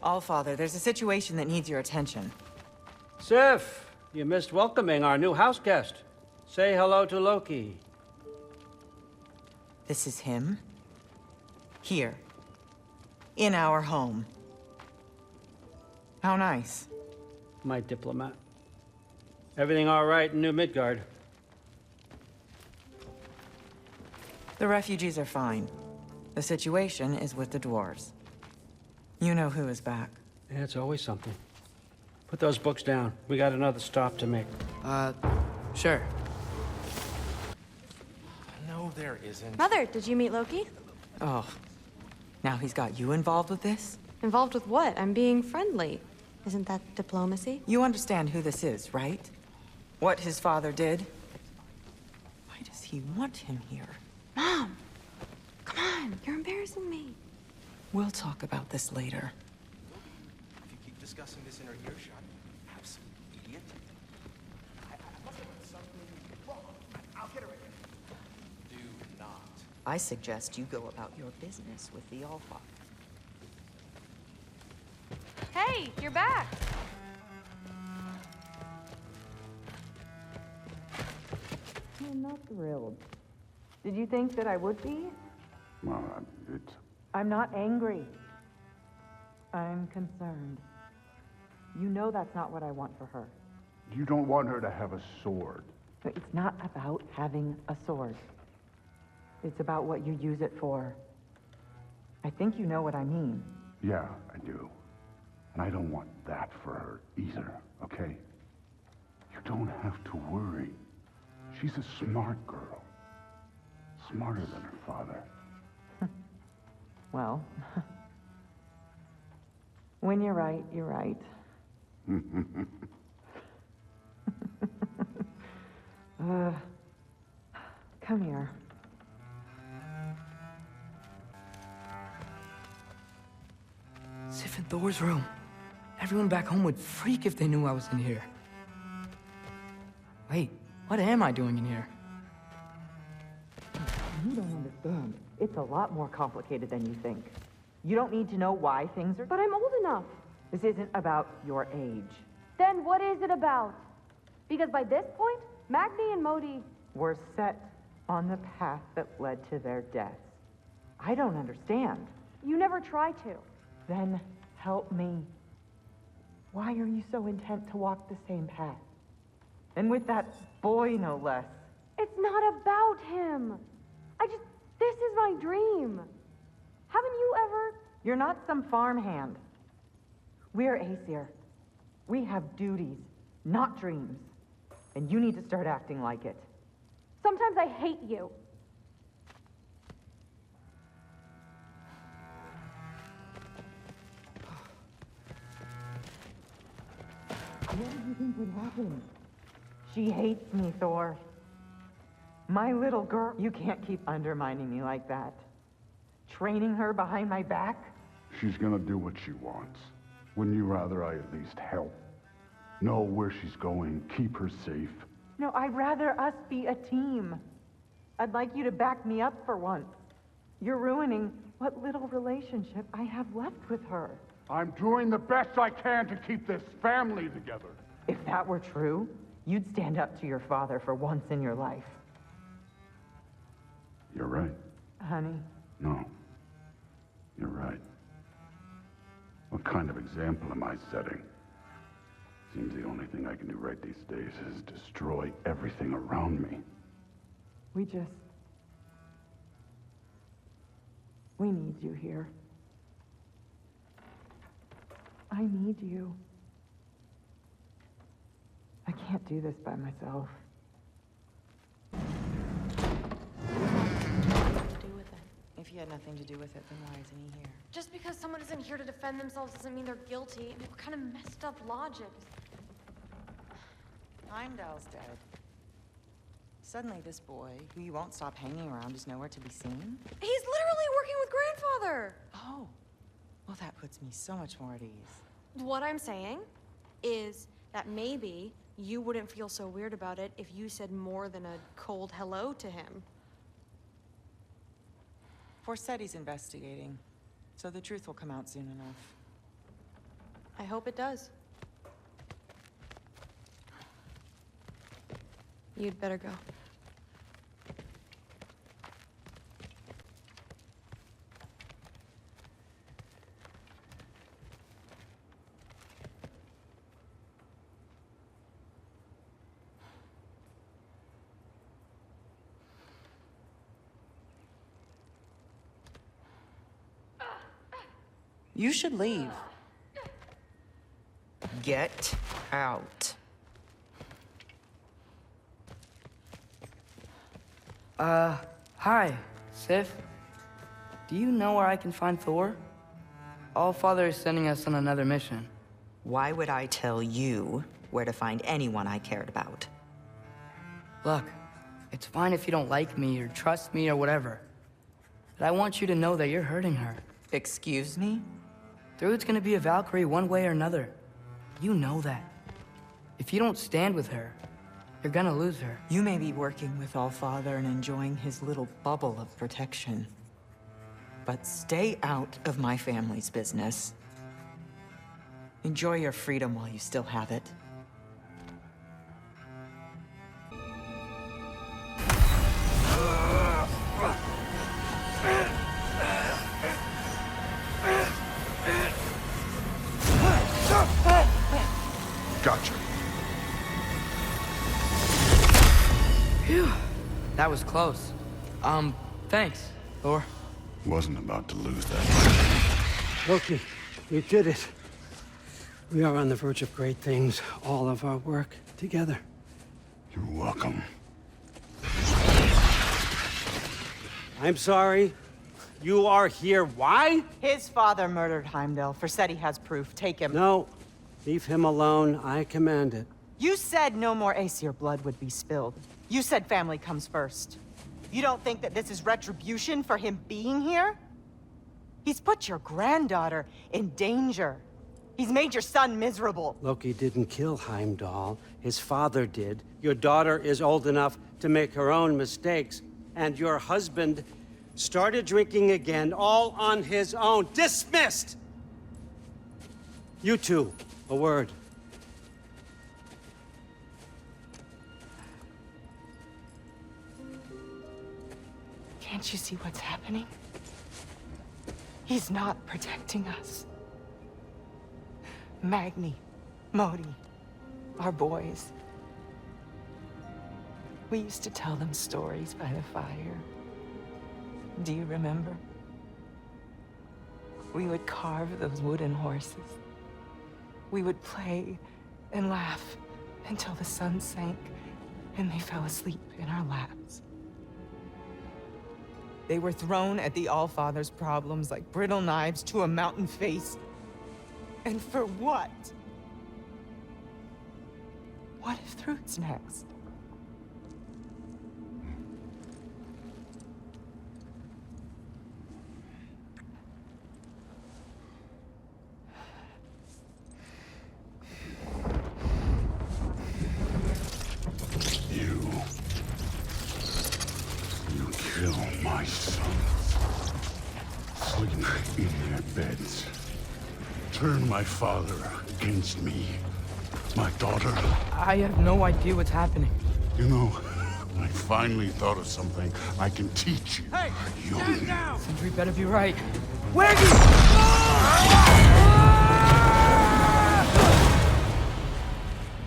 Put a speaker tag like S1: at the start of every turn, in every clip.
S1: Allfather, there's a situation that needs your attention.
S2: Sif, you missed welcoming our new house guest. Say hello to Loki.
S1: This is him? Here. In our home. How nice.
S2: My diplomat. Everything all right in New Midgard?
S1: The refugees are fine. The situation is with the dwarves. You know who is back.
S2: Yeah, it's always something. Put those books down. We got another stop to make.
S3: Sure.
S4: No, there isn't.
S5: Mother, did you meet Loki?
S1: Oh. Now he's got you involved with this?
S5: Involved with what? I'm being friendly. Isn't that diplomacy?
S1: You understand who this is, right? What his father did? Why does he want him here?
S5: Mom! Come on, you're embarrassing me.
S1: We'll talk about this later.
S4: If you keep discussing this in her earshot, absolute idiot. I must have done something wrong. I'll get her again. Do not.
S1: I suggest you go about your business with the Allfather.
S5: Hey, you're back!
S1: I'm not thrilled. Did you think that I would be?
S6: Well,
S1: I'm not angry. I'm concerned. You know that's not what I want for her.
S6: you don't want her to have a sword.
S1: But it's not about having a sword. It's about what you use it for. I think you know what I mean.
S6: Yeah, I do. And I don't want that for her either, okay? You don't have to worry. She's a smart girl. Smarter than her father.
S1: Well, when you're right, you're right. Come here.
S3: Sif and Thor's room. Everyone back home would freak if they knew I was in here. Wait, what am I doing in here?
S1: You don't understand. It's a lot more complicated than you think. You don't need to know why things are...
S5: But I'm old enough.
S1: This isn't about your age.
S5: Then what is it about? Because by this point, Magni and Modi...
S1: We're set on the path that led to their deaths. I don't understand.
S5: You never try to.
S1: Then help me. Why are you so intent to walk the same path? And with that boy, no less.
S5: It's not about him. This is my dream. Haven't you ever?
S1: You're not some farmhand. We're Aesir. We have duties, not dreams. And you need to start acting like it.
S5: Sometimes I hate you.
S1: What did you think would happen? She hates me, Thor. My little girl. You can't keep undermining me like that. Training her behind my back?
S6: She's gonna do what she wants. Wouldn't you rather I at least help? Know where she's going, keep her safe?
S1: No, I'd rather us be a team. I'd like you to back me up for once. You're ruining what little relationship I have left with her.
S6: I'm doing the best I can to keep this family together.
S1: If that were true, you'd stand up to your father for once in your life.
S6: You're right.
S1: Honey.
S6: No. You're right. What kind of example am I setting? Seems the only thing I can do right these days is destroy everything around me.
S1: We need you here. I need you. I can't do this by myself. If he had nothing to do with it, then why isn't he here?
S5: Just because someone isn't here to defend themselves doesn't mean they're guilty. I mean, what kind of messed up logic?
S1: Heimdall's dead. Suddenly this boy, who you won't stop hanging around, is nowhere to be seen?
S5: He's literally working with grandfather!
S1: Oh. Well, that puts me so much more at ease.
S5: What I'm saying is that maybe you wouldn't feel so weird about it if you said more than a cold hello to him.
S1: Forseti's investigating, so the truth will come out soon enough.
S5: I hope it does. You'd better go.
S1: You should leave. Get out.
S3: Hi, Sif. Do you know where I can find Thor? Allfather is sending us on another mission.
S1: Why would I tell you where to find anyone I cared about?
S3: Look, it's fine if you don't like me or trust me or whatever. But I want you to know that you're hurting her.
S1: Excuse me?
S3: Thrud's gonna be a Valkyrie one way or another. You know that. If you don't stand with her, you're gonna lose her.
S1: You may be working with Allfather and enjoying his little bubble of protection. But stay out of my family's business. Enjoy your freedom while you still have it.
S6: Gotcha.
S3: Phew. That was close. Thanks, Thor.
S6: Wasn't about to lose that.
S2: Loki, we did it. We are on the verge of great things. All of our work together.
S6: You're welcome.
S2: I'm sorry. You are here. Why?
S1: His father murdered Heimdall. Forseti has proof. Take him.
S2: No. Leave him alone. I command it.
S1: You said no more Aesir blood would be spilled. You said family comes first. You don't think that this is retribution for him being here? He's put your granddaughter in danger. He's made your son miserable.
S2: Loki didn't kill Heimdall. His father did. Your daughter is old enough to make her own mistakes. And your husband started drinking again, all on his own. Dismissed! You two, a word.
S1: Can't you see what's happening? He's not protecting us. Magni, Modi, our boys. We used to tell them stories by the fire. Do you remember? We would carve those wooden horses. We would play and laugh until the sun sank and they fell asleep in our laps. They were thrown at the Allfather's problems like brittle knives to a mountain face. And for what? What if Thrud's next?
S6: You kill my sons. Sleep in their beds. Turn my father against me. My daughter.
S3: I have no idea what's happening.
S6: You know, I finally thought of something I can teach you.
S2: Hey, stand down!
S3: Sindri better be right.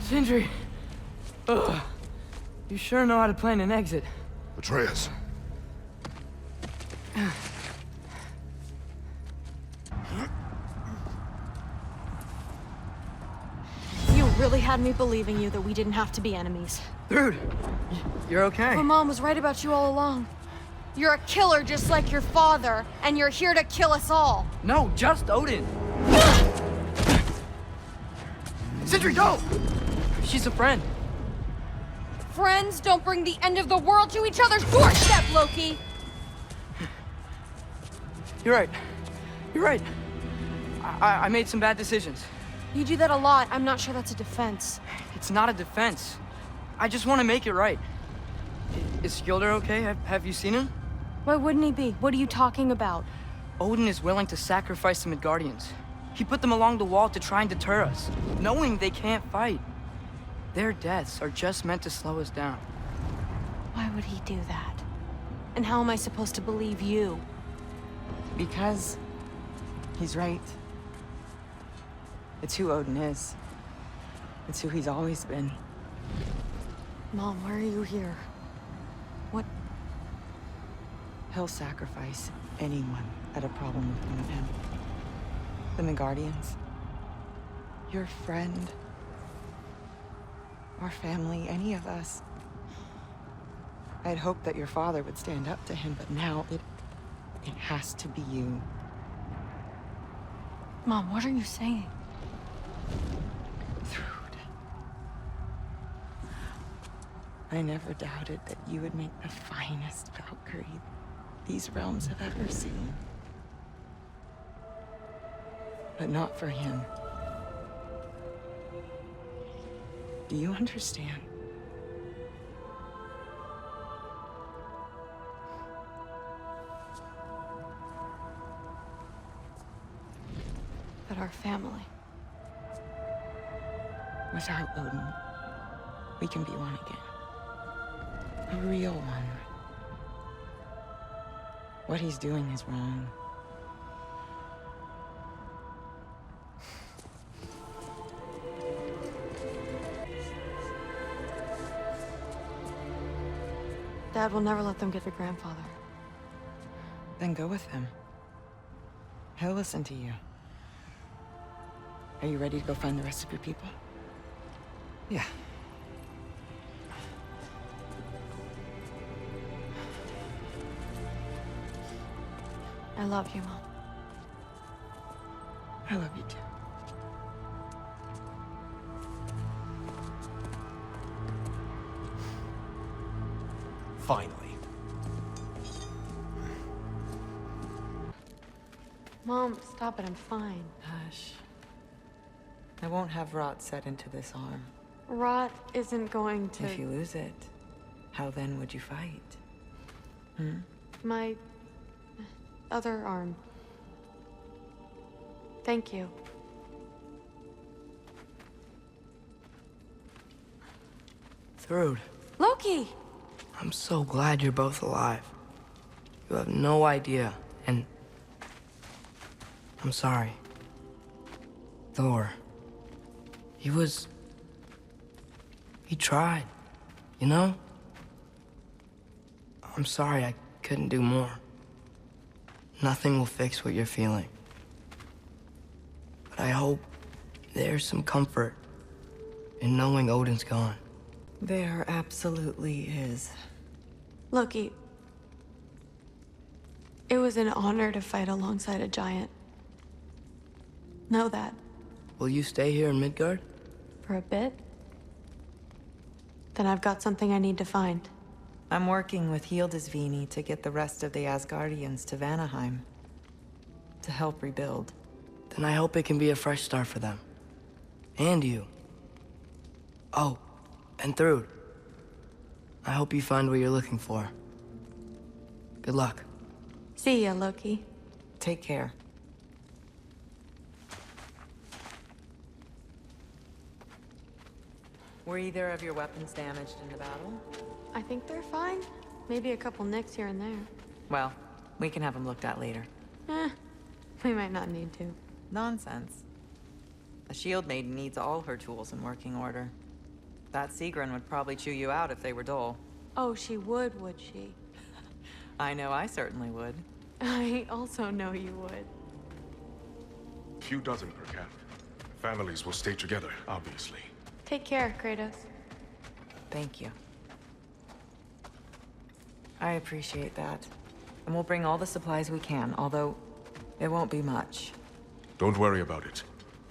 S3: Sindri! Ugh. You sure know how to plan an exit.
S6: Atreus.
S5: You really had me believing you that we didn't have to be enemies.
S3: Thrud, you're okay.
S5: My mom was right about you all along. You're a killer just like your father, and you're here to kill us all.
S3: No, just Odin. Sindri, go! She's a friend.
S5: Friends don't bring the end of the world to each other's doorstep, Loki!
S3: You're right. You're right. I made some bad decisions.
S5: You do that a lot. I'm not sure that's a defense.
S3: It's not a defense. I just want to make it right. Is Skilder okay? Have you seen him?
S5: Why wouldn't he be? What are you talking about?
S3: Odin is willing to sacrifice the Midgardians. He put them along the wall to try and deter us, knowing they can't fight. Their deaths are just meant to slow us down.
S5: Why would he do that? And how am I supposed to believe you?
S1: Because he's right. It's who Odin is. It's who he's always been.
S5: Mom, why are you here? What?
S1: He'll sacrifice anyone at a problem with one of him. The Midgardians. Your friend. Our family, any of us. I had hoped that your father would stand up to him, but now it has to be you.
S5: Mom, what are you saying?
S1: Thrud. I never doubted that you would make the finest Valkyrie these realms have ever seen. But not for him. Do you understand?
S5: But our family.
S1: Without Odin, we can be one again. A real one. What he's doing is wrong.
S5: Dad will never let them get their grandfather.
S1: Then go with him. He'll listen to you. Are you ready to go find the rest of your people?
S3: Yeah.
S5: I love you, Mom.
S1: I love you too.
S4: Finally.
S5: Mom, stop it. I'm fine.
S1: Hush. I won't have rot set into this arm.
S5: Rot isn't going to...
S1: If you lose it, how then would you fight?
S5: My... other arm. Thank you.
S3: Thrud,
S5: Loki!
S3: I'm so glad you're both alive. You have no idea, and... I'm sorry. Thor. He tried, you know? I'm sorry I couldn't do more. Nothing will fix what you're feeling. But I hope there's some comfort in knowing Odin's gone.
S1: There absolutely is.
S5: Loki. It was an honor to fight alongside a giant. Know that.
S3: Will you stay here in Midgard?
S5: For a bit. Then I've got something I need to find.
S1: I'm working with Hildisvíni to get the rest of the Asgardians to Vanaheim. To help rebuild.
S3: Then I hope it can be a fresh start for them. And you. Oh, and Thrud. I hope you find what you're looking for. Good luck.
S5: See ya, Loki.
S1: Take care. Were either of your weapons damaged in the battle?
S5: I think they're fine. Maybe a couple nicks here and there.
S1: Well, we can have them looked at later.
S5: We might not need to.
S1: Nonsense. A shield maiden needs all her tools in working order. That Sigrun would probably chew you out if they were dull.
S5: Oh, she would she?
S1: I know I certainly would.
S5: I also know you would.
S6: Few dozen per camp. Families will stay together, obviously.
S5: Take care, Kratos.
S1: Thank you. I appreciate that. And we'll bring all the supplies we can, although it won't be much.
S6: Don't worry about it.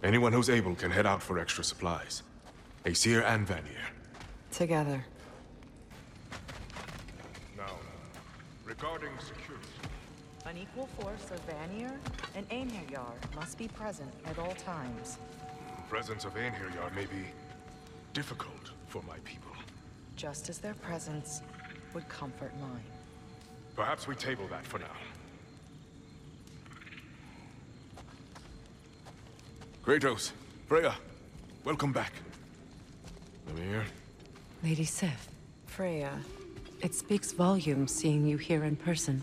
S6: Anyone who's able can head out for extra supplies. Aesir and Vanir.
S1: Together.
S6: Now, regarding security.
S1: An equal force of Vanir and Einherjar must be present at all times.
S6: Presence of Einherjar may be difficult for my people.
S1: Just as their presence would comfort mine.
S6: Perhaps we table that for now.
S7: Kratos, Freya, welcome back. Mimir,
S8: Lady Sif, Freya, it speaks volumes seeing you here in person.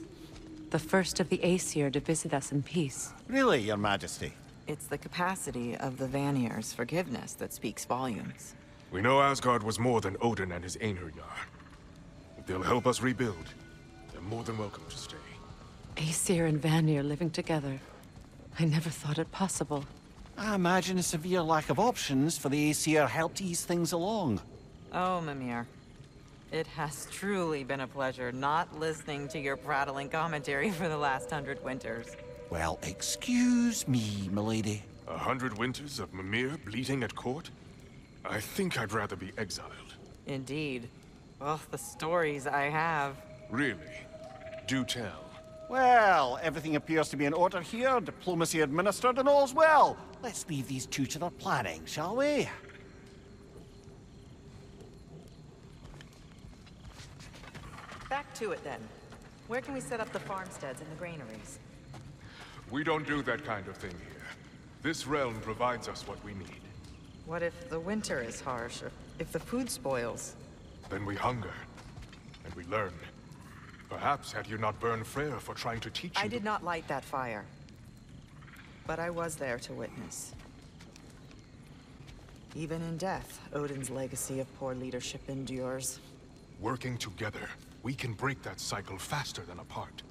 S8: The first of the Aesir to visit us in peace.
S9: Really, Your Majesty?
S10: It's the capacity of the Vanir's forgiveness that speaks volumes.
S7: we know Asgard was more than Odin and his Einherjar. If they'll help us rebuild, they're more than welcome to stay.
S8: Aesir and Vanir living together. I never thought it possible.
S9: I imagine a severe lack of options for the Aesir helped ease things along.
S10: Oh, Mimir. It has truly been a pleasure not listening to your prattling commentary for the last 100 winters.
S9: Well, excuse me, milady.
S7: 100 winters of Mimir bleating at court? I think I'd rather be exiled.
S10: Indeed. Oh, the stories I have.
S7: Really? Do tell.
S9: Well, everything appears to be in order here, diplomacy administered, and all's well. Let's leave these two to their planning, shall we?
S10: Back to it then. Where can we set up the farmsteads and the granaries?
S7: We don't do that kind of thing here. This realm provides us what we need.
S10: What if the winter is harsh, or if the food spoils?
S7: Then we hunger, and we learn. Perhaps had you not burned Freyr for trying to teach you...
S10: I did not light that fire. But I was there to witness. Even in death, Odin's legacy of poor leadership endures.
S7: Working together, we can break that cycle faster than apart.